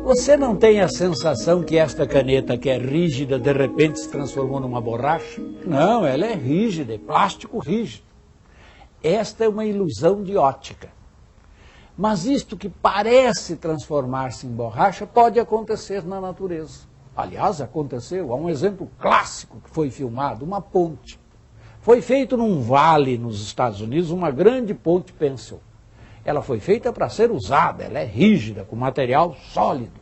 Você não tem a sensação que esta caneta, que é rígida, de repente se transformou numa borracha? Não, ela é rígida, é plástico rígido. Esta é uma ilusão de ótica. Mas isto que parece transformar-se em borracha pode acontecer na natureza. Aliás, aconteceu. Há um exemplo clássico que foi filmado, uma ponte. Foi feito num vale nos Estados Unidos, uma grande ponte Pencil. Ela foi feita para ser usada, ela é rígida, com material sólido.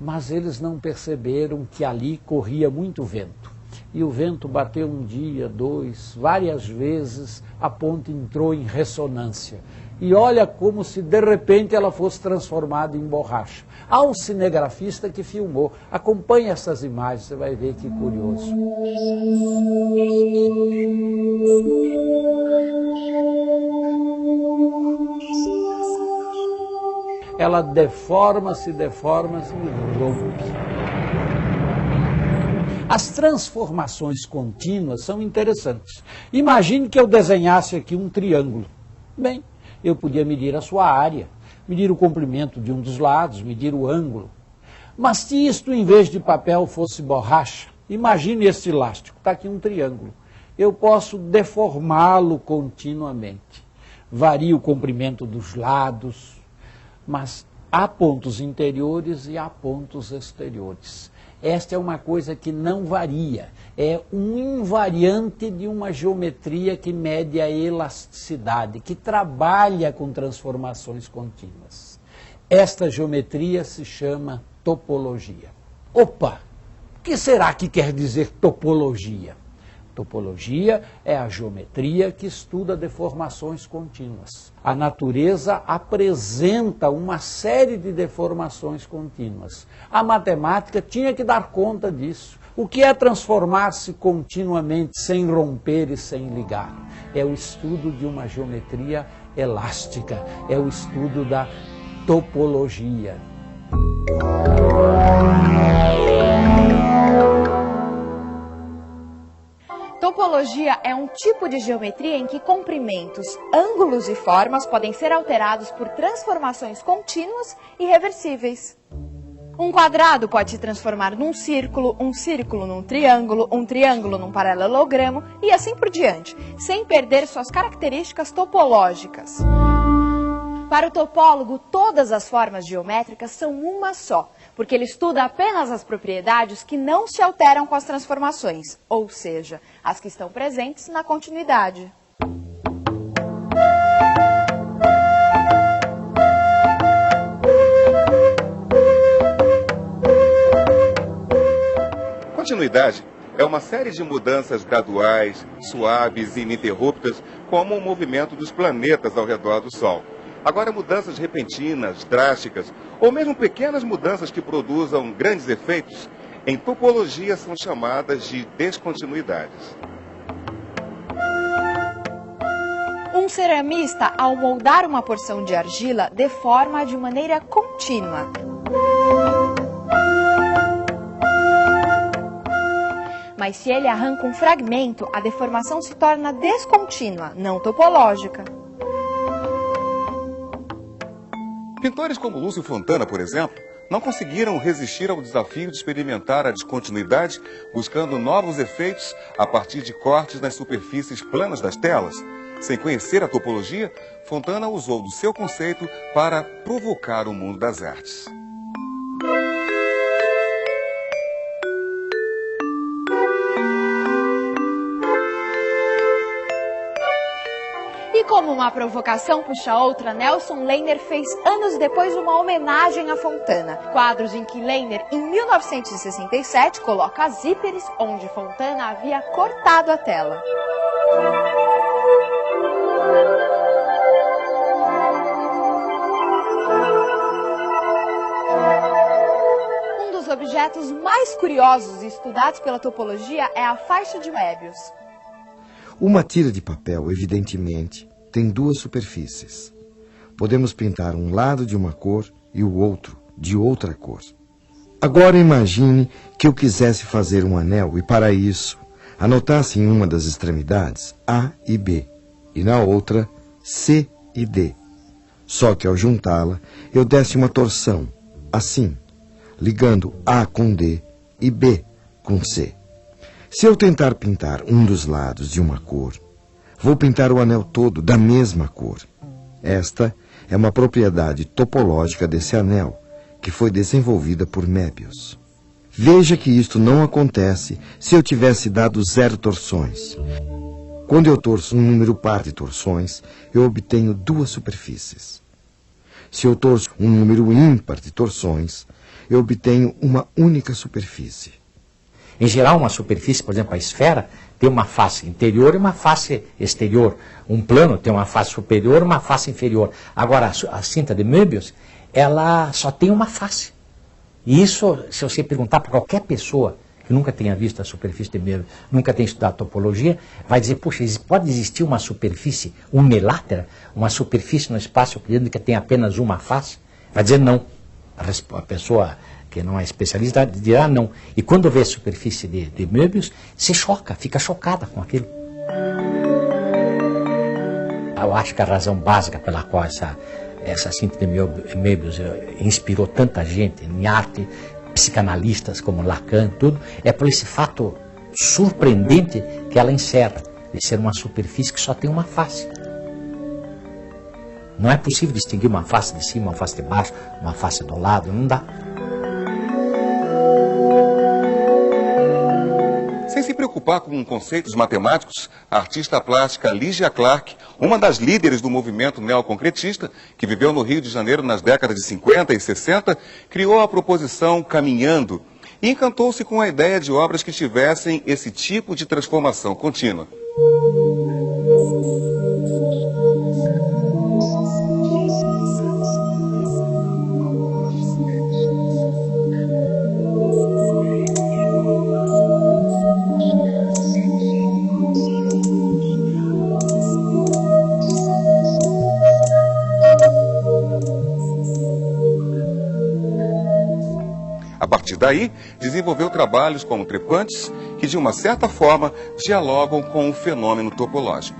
Mas eles não perceberam que ali corria muito vento. E o vento bateu um dia, dois, várias vezes, a ponte entrou em ressonância. E olha como se de repente ela fosse transformada em borracha. Há um cinegrafista que filmou. Acompanhe essas imagens, você vai ver que curioso. Ela deforma-se e rompe. As transformações contínuas são interessantes. Imagine que eu desenhasse aqui um triângulo. Bem, eu podia medir a sua área, medir o comprimento de um dos lados, medir o ângulo. Mas se isto, em vez de papel, fosse borracha, imagine este elástico, está aqui um triângulo. Eu posso deformá-lo continuamente. Varia o comprimento dos lados, mas há pontos interiores e há pontos exteriores. Esta é uma coisa que não varia, é um invariante de uma geometria que mede a elasticidade, que trabalha com transformações contínuas. Esta geometria se chama topologia. Opa! O que será que quer dizer topologia? Topologia é a geometria que estuda deformações contínuas. A natureza apresenta uma série de deformações contínuas. A matemática tinha que dar conta disso. O que é transformar-se continuamente sem romper e sem ligar? É o estudo de uma geometria elástica, é o estudo da topologia. Topologia é um tipo de geometria em que comprimentos, ângulos e formas podem ser alterados por transformações contínuas e reversíveis. Um quadrado pode se transformar num círculo, um círculo num triângulo, um triângulo num paralelogramo e assim por diante, sem perder suas características topológicas. Para o topólogo, todas as formas geométricas são uma só, porque ele estuda apenas as propriedades que não se alteram com as transformações, ou seja, as que estão presentes na continuidade. Continuidade é uma série de mudanças graduais, suaves e ininterruptas, como o movimento dos planetas ao redor do Sol. Agora, mudanças repentinas, drásticas, ou mesmo pequenas mudanças que produzam grandes efeitos, em topologia são chamadas de descontinuidades. Um ceramista, ao moldar uma porção de argila, deforma de maneira contínua. Mas se ele arranca um fragmento, a deformação se torna descontínua, não topológica. Pintores como Lúcio Fontana, por exemplo, não conseguiram resistir ao desafio de experimentar a descontinuidade, buscando novos efeitos a partir de cortes nas superfícies planas das telas. Sem conhecer a topologia, Fontana usou do seu conceito para provocar o mundo das artes. E como uma provocação puxa outra, Nelson Lehner fez anos depois uma homenagem a Fontana. Quadros em que Lehner, em 1967, coloca zíperes onde Fontana havia cortado a tela. Um dos objetos mais curiosos e estudados pela topologia é a faixa de Möbius. Uma tira de papel, evidentemente, tem duas superfícies. Podemos pintar um lado de uma cor e o outro de outra cor. Agora imagine que eu quisesse fazer um anel e, para isso, anotasse em uma das extremidades A e B e na outra C e D. Só que ao juntá-la, eu desse uma torção, assim, ligando A com D e B com C. Se eu tentar pintar um dos lados de uma cor, vou pintar o anel todo da mesma cor. Esta é uma propriedade topológica desse anel, que foi desenvolvida por Möbius. Veja que isto não acontece se eu tivesse dado 0 torções. Quando eu torço um número par de torções, eu obtenho 2 superfícies. Se eu torço um número ímpar de torções, eu obtenho uma única superfície. Em geral, uma superfície, por exemplo, a esfera, tem uma face interior e uma face exterior. Um plano tem uma face superior e uma face inferior. Agora, a cinta de Möbius, ela só tem uma face. E isso, se você perguntar para qualquer pessoa que nunca tenha visto a superfície de Möbius, nunca tenha estudado topologia, vai dizer, puxa, pode existir uma superfície unilátera, uma superfície no espaço euclidiano que tem apenas uma face? Vai dizer não. A pessoa que não é especialista dirá não. E quando vê a superfície de Möbius, se choca, fica chocada com aquilo. Eu acho que a razão básica pela qual essa cinta de Möbius inspirou tanta gente em arte, psicanalistas como Lacan, tudo, é por esse fato surpreendente que ela encerra, de ser uma superfície que só tem uma face. Não é possível distinguir uma face de cima, uma face de baixo, uma face do lado, não dá. Sem se preocupar com conceitos matemáticos, a artista plástica Lygia Clark, uma das líderes do movimento neoconcretista, que viveu no Rio de Janeiro nas décadas de 50 e 60, criou a proposição Caminhando e encantou-se com a ideia de obras que tivessem esse tipo de transformação contínua. A partir daí, desenvolveu trabalhos como trepantes que, de uma certa forma, dialogam com o fenômeno topológico.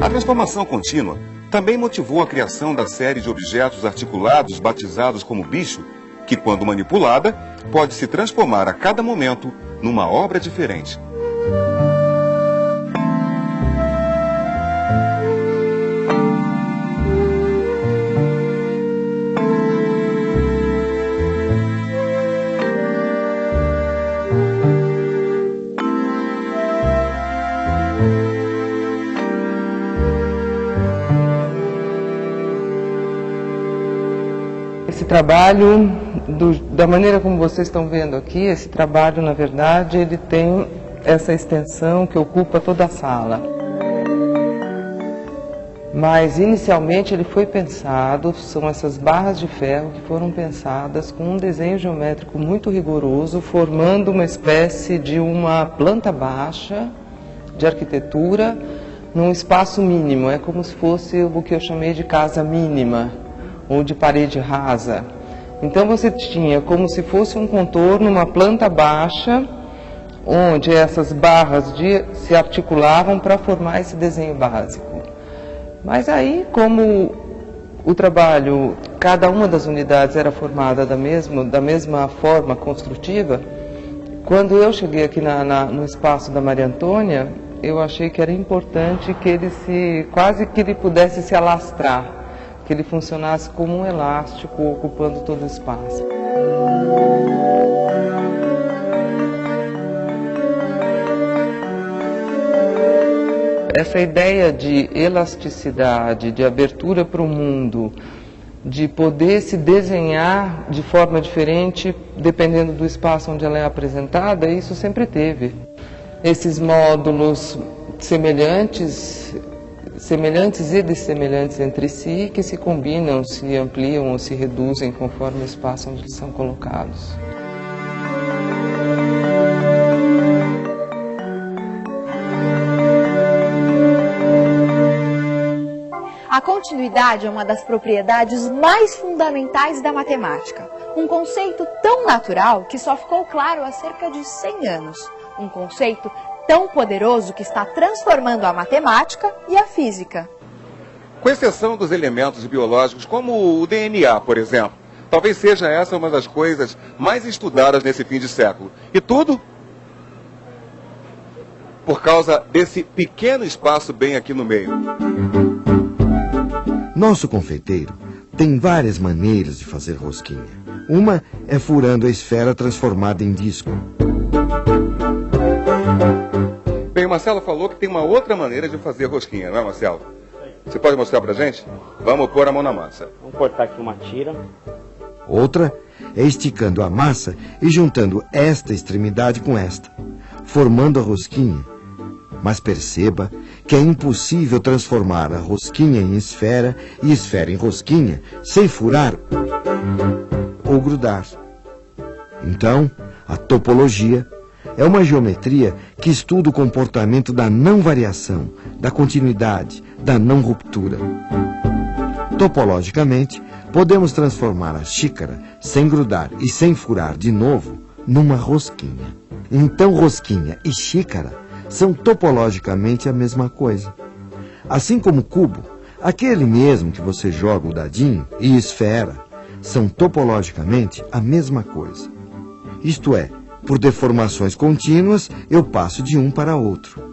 A transformação contínua também motivou a criação da série de objetos articulados batizados como bicho, que, quando manipulada, pode se transformar a cada momento numa obra diferente. Esse trabalho, da maneira como vocês estão vendo aqui, esse trabalho, na verdade, ele tem essa extensão que ocupa toda a sala. Mas, inicialmente, ele foi pensado, são essas barras de ferro que foram pensadas com um desenho geométrico muito rigoroso, formando uma espécie de uma planta baixa de arquitetura num espaço mínimo. É como se fosse o que eu chamei de casa mínima, ou de parede rasa. Então você tinha como se fosse um contorno, uma planta baixa, onde essas barras se articulavam para formar esse desenho básico. Mas aí, como o trabalho, cada uma das unidades era formada da mesma forma construtiva, quando eu cheguei aqui no espaço da Maria Antônia, eu achei que era importante que quase que ele pudesse se alastrar, que ele funcionasse como um elástico, ocupando todo o espaço. Essa ideia de elasticidade, de abertura para o mundo, de poder se desenhar de forma diferente, dependendo do espaço onde ela é apresentada, isso sempre teve. Esses módulos semelhantes e dessemelhantes entre si, que se combinam, se ampliam ou se reduzem conforme o espaço onde eles são colocados. A continuidade é uma das propriedades mais fundamentais da matemática. Um conceito tão natural que só ficou claro há cerca de 100 anos. Um conceito tão poderoso que está transformando a matemática e a física. Com exceção dos elementos biológicos, como o DNA, por exemplo. Talvez seja essa uma das coisas mais estudadas nesse fim de século. E tudo por causa desse pequeno espaço bem aqui no meio. Nosso confeiteiro tem várias maneiras de fazer rosquinha. Uma é furando a esfera transformada em disco. Bem, o Marcelo falou que tem uma outra maneira de fazer rosquinha, não é, Marcelo? Você pode mostrar pra gente? Vamos pôr a mão na massa. Vamos cortar aqui uma tira. Outra é esticando a massa e juntando esta extremidade com esta, formando a rosquinha. Mas perceba que é impossível transformar a rosquinha em esfera e esfera em rosquinha sem furar ou grudar. Então, a topologia é uma geometria que estuda o comportamento da não variação, da continuidade, da não ruptura. Topologicamente, podemos transformar a xícara, sem grudar e sem furar de novo, numa rosquinha. Então, rosquinha e xícara são topologicamente a mesma coisa. Assim como cubo, aquele mesmo que você joga o dadinho, e esfera, são topologicamente a mesma coisa. Isto é, por deformações contínuas, eu passo de um para outro.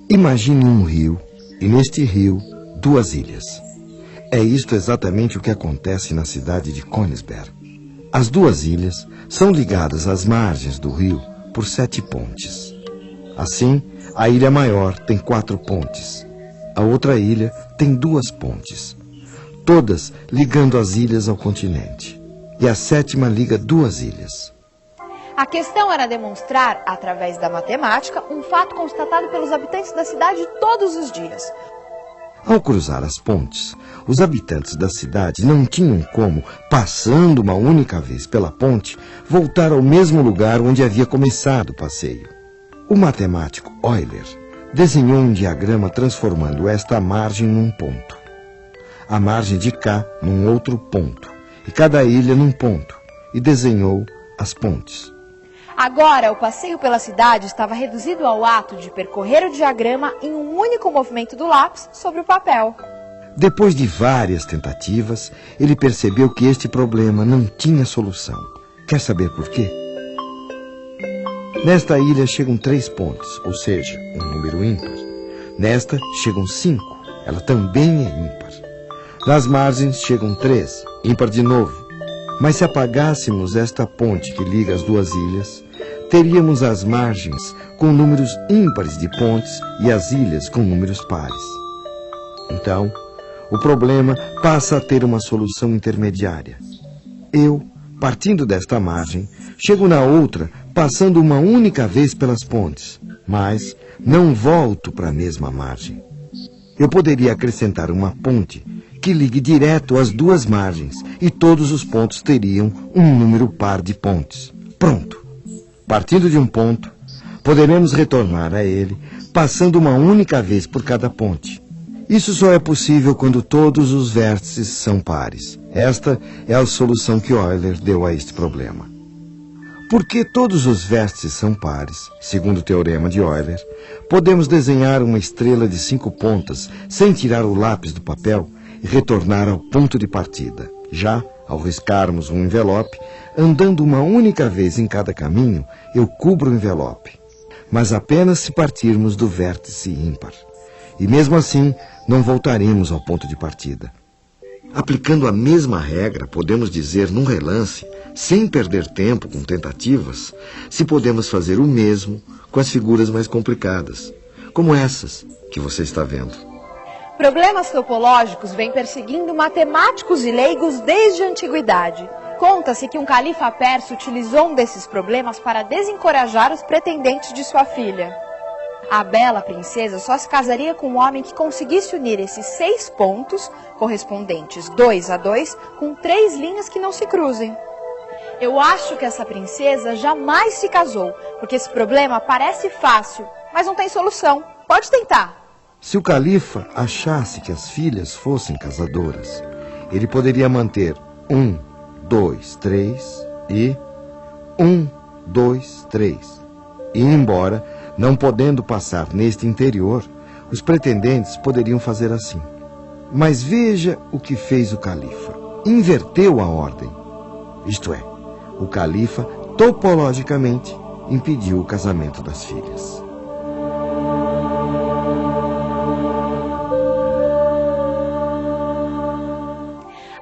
Imagine um rio, e neste rio, duas ilhas. É isto exatamente o que acontece na cidade de Königsberg. As duas ilhas são ligadas às margens do rio por 7 pontes. Assim, a ilha maior tem 4 pontes. A outra ilha tem 2 pontes. Todas ligando as ilhas ao continente. E a 7ª liga 2 ilhas. A questão era demonstrar, através da matemática, um fato constatado pelos habitantes da cidade todos os dias. Ao cruzar as pontes, os habitantes da cidade não tinham como, passando uma única vez pela ponte, voltar ao mesmo lugar onde havia começado o passeio. O matemático Euler desenhou um diagrama transformando esta margem num ponto, a margem de cá num outro ponto, e cada ilha num ponto, e desenhou as pontes. Agora, o passeio pela cidade estava reduzido ao ato de percorrer o diagrama em um único movimento do lápis sobre o papel. Depois de várias tentativas, ele percebeu que este problema não tinha solução. Quer saber por quê? Nesta ilha chegam 3 pontes, ou seja, um número ímpar. Nesta chegam 5, ela também é ímpar. Nas margens chegam 3, ímpar de novo. Mas se apagássemos esta ponte que liga as duas ilhas, teríamos as margens com números ímpares de pontes e as ilhas com números pares. Então, o problema passa a ter uma solução intermediária. Eu, partindo desta margem, chego na outra, passando uma única vez pelas pontes, mas não volto para a mesma margem. Eu poderia acrescentar uma ponte que ligue direto às duas margens e todos os pontos teriam um número par de pontes. Pronto! Partindo de um ponto, poderemos retornar a ele, passando uma única vez por cada ponte. Isso só é possível quando todos os vértices são pares. Esta é a solução que Euler deu a este problema. Porque todos os vértices são pares, segundo o teorema de Euler, podemos desenhar uma estrela de 5 pontas sem tirar o lápis do papel e retornar ao ponto de partida. Já, ao riscarmos um envelope, andando uma única vez em cada caminho, eu cubro o envelope. Mas apenas se partirmos do vértice ímpar. E mesmo assim, não voltaremos ao ponto de partida. Aplicando a mesma regra, podemos dizer num relance, sem perder tempo com tentativas, se podemos fazer o mesmo com as figuras mais complicadas, como essas que você está vendo. Problemas topológicos vêm perseguindo matemáticos e leigos desde a antiguidade. Conta-se que um califa persa utilizou um desses problemas para desencorajar os pretendentes de sua filha. A bela princesa só se casaria com um homem que conseguisse unir esses 6 pontos, correspondentes 2 a 2, com 3 linhas que não se cruzem. Eu acho que essa princesa jamais se casou, porque esse problema parece fácil, mas não tem solução. Pode tentar. Se o califa achasse que as filhas fossem casadoras, ele poderia manter 1, 2, 3 e 1, 2, 3. E embora, não podendo passar neste interior, os pretendentes poderiam fazer assim. Mas veja o que fez o califa. Inverteu a ordem. Isto é, o califa, topologicamente, impediu o casamento das filhas.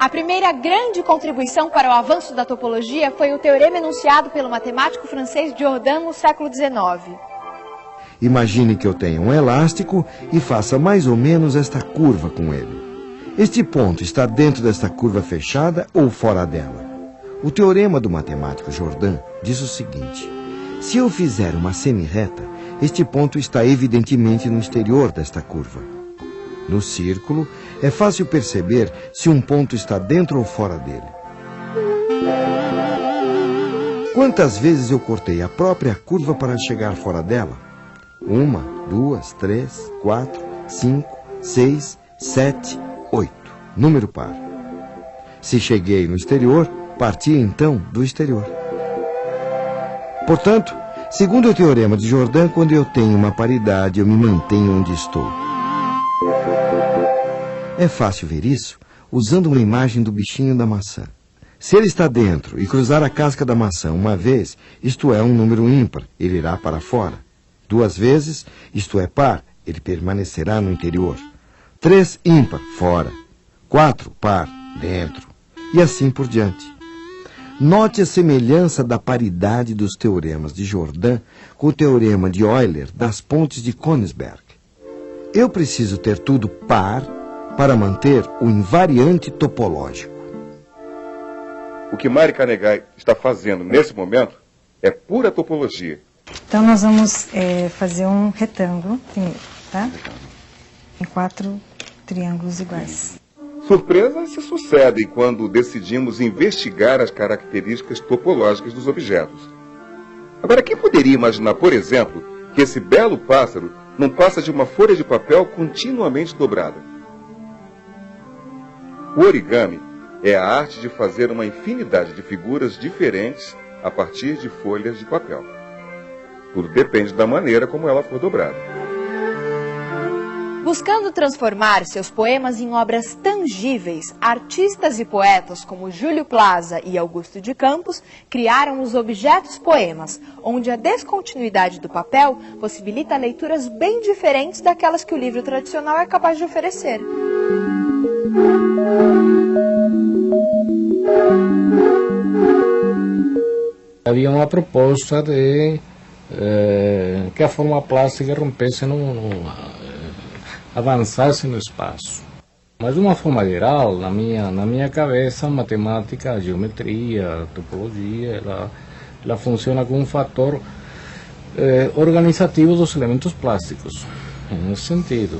A primeira grande contribuição para o avanço da topologia foi o teorema enunciado pelo matemático francês Jordan no século XIX. Imagine que eu tenha um elástico e faça mais ou menos esta curva com ele. Este ponto está dentro desta curva fechada ou fora dela? O teorema do matemático Jordan diz o seguinte: se eu fizer uma semi-reta, este ponto está evidentemente no exterior desta curva. No círculo, é fácil perceber se um ponto está dentro ou fora dele. Quantas vezes eu cortei a própria curva para chegar fora dela? 1, 2, 3, 4, 5, 6, 7, 8. Número par. Se cheguei no exterior, parti então do exterior. Portanto, segundo o teorema de Jordan, quando eu tenho uma paridade, eu me mantenho onde estou. É fácil ver isso usando uma imagem do bichinho da maçã. Se ele está dentro e cruzar a casca da maçã uma vez, isto é um número ímpar, ele irá para fora. 2 vezes, isto é par, ele permanecerá no interior. 3 ímpar, fora. 4 par, dentro. E assim por diante. Note a semelhança da paridade dos teoremas de Jordan com o teorema de Euler das pontes de Königsberg. Eu preciso ter tudo par para manter o invariante topológico. O que Mari Canegai está fazendo nesse momento é pura topologia. Então nós vamos fazer um retângulo primeiro, tá? Em 4 triângulos iguais. Surpresas se sucedem quando decidimos investigar as características topológicas dos objetos. Agora, quem poderia imaginar, por exemplo, que esse belo pássaro não passa de uma folha de papel continuamente dobrada? O origami é a arte de fazer uma infinidade de figuras diferentes a partir de folhas de papel. Tudo depende da maneira como ela for dobrada. Buscando transformar seus poemas em obras tangíveis, artistas e poetas como Júlio Plaza e Augusto de Campos criaram os objetos poemas, onde a descontinuidade do papel possibilita leituras bem diferentes daquelas que o livro tradicional é capaz de oferecer. Havia uma proposta de que a forma plástica rompesse, avançasse no espaço. Mas de uma forma geral, na minha cabeça, a matemática, a geometria, a topologia, ela funciona como um fator organizativo dos elementos plásticos, nesse sentido.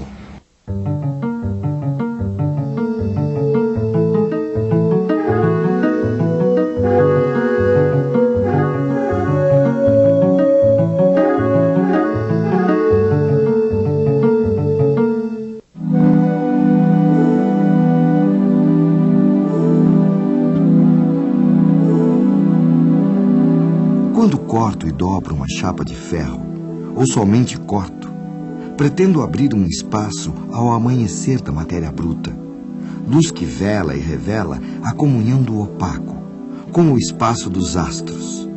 Quando corto e dobro uma chapa de ferro, ou somente corto, pretendo abrir um espaço ao amanhecer da matéria bruta, luz que vela e revela a comunhão do opaco, com o espaço dos astros.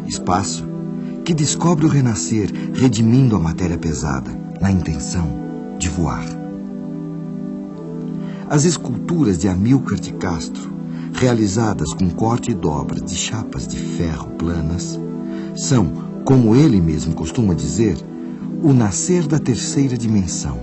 Espaço que descobre o renascer, redimindo a matéria pesada, na intenção de voar. As esculturas de Amílcar de Castro, realizadas com corte e dobra de chapas de ferro planas, são, como ele mesmo costuma dizer, o nascer da terceira dimensão.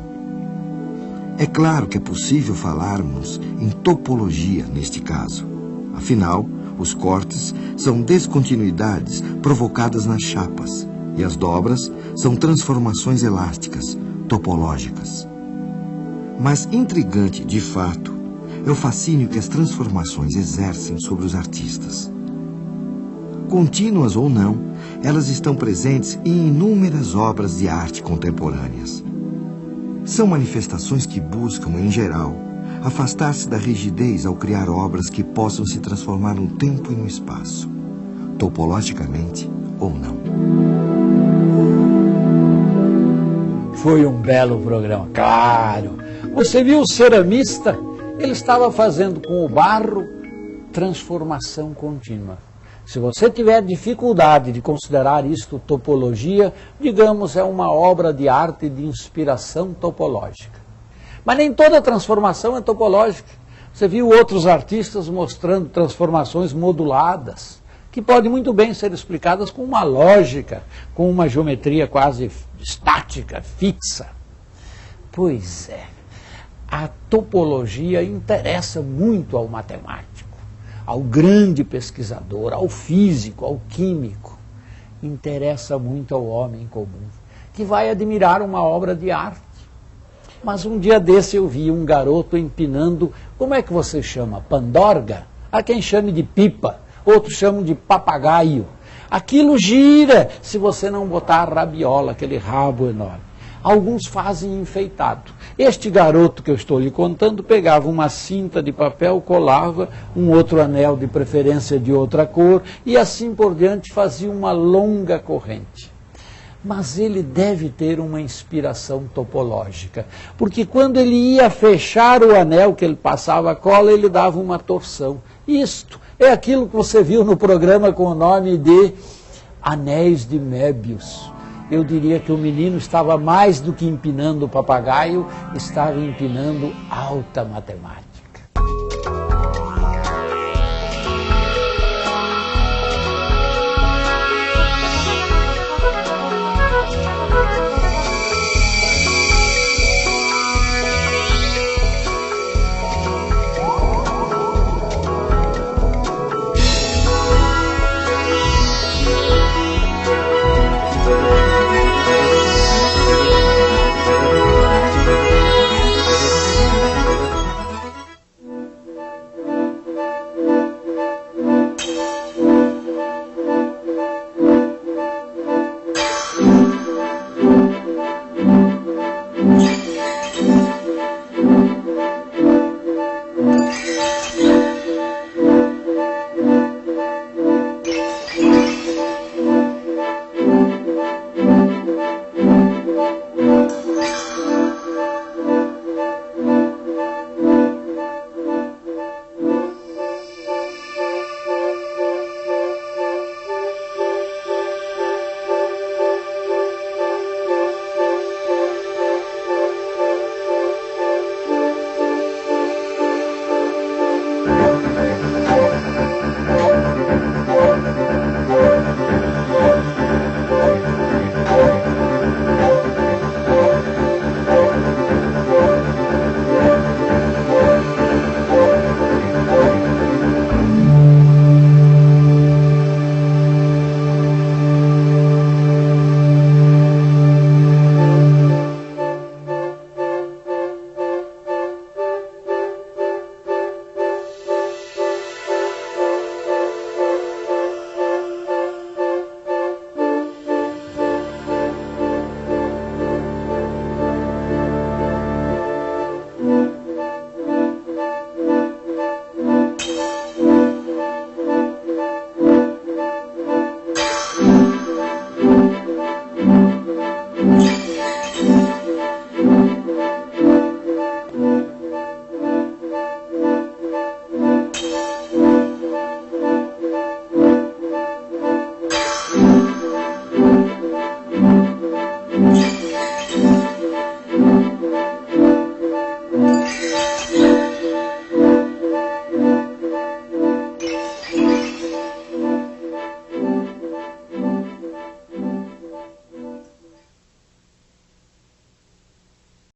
É claro que é possível falarmos em topologia neste caso. Afinal, Os cortes são descontinuidades provocadas nas chapas, e as dobras são transformações elásticas, topológicas. Mas intrigante, de fato, é o fascínio que as transformações exercem sobre os artistas. Contínuas ou não, elas estão presentes em inúmeras obras de arte contemporâneas. São manifestações que buscam, em geral, afastar-se da rigidez ao criar obras que possam se transformar no tempo e no espaço, topologicamente ou não. Foi um belo programa, claro. Você viu o ceramista? Ele estava fazendo com o barro transformação contínua. Se você tiver dificuldade de considerar isto topologia, digamos, é uma obra de arte de inspiração topológica. Mas nem toda transformação é topológica. Você viu outros artistas mostrando transformações moduladas, que podem muito bem ser explicadas com uma lógica, com uma geometria quase estática, fixa. Pois é, a topologia interessa muito ao matemático, ao grande pesquisador, ao físico, ao químico. Interessa muito ao homem comum, que vai admirar uma obra de arte. Mas um dia desse eu vi um garoto empinando, como é que você chama? Pandorga? Há quem chame de pipa, outros chamam de papagaio. Aquilo gira se você não botar a rabiola, aquele rabo enorme. Alguns fazem enfeitado. Este garoto que eu estou lhe contando pegava uma cinta de papel, colava um outro anel de preferência de outra cor e assim por diante fazia uma longa corrente. Mas ele deve ter uma inspiração topológica, porque quando ele ia fechar o anel que ele passava a cola, ele dava uma torção. Isto é aquilo que você viu no programa com o nome de Anéis de Möbius. Eu diria que o menino estava mais do que empinando o papagaio, estava empinando alta matemática.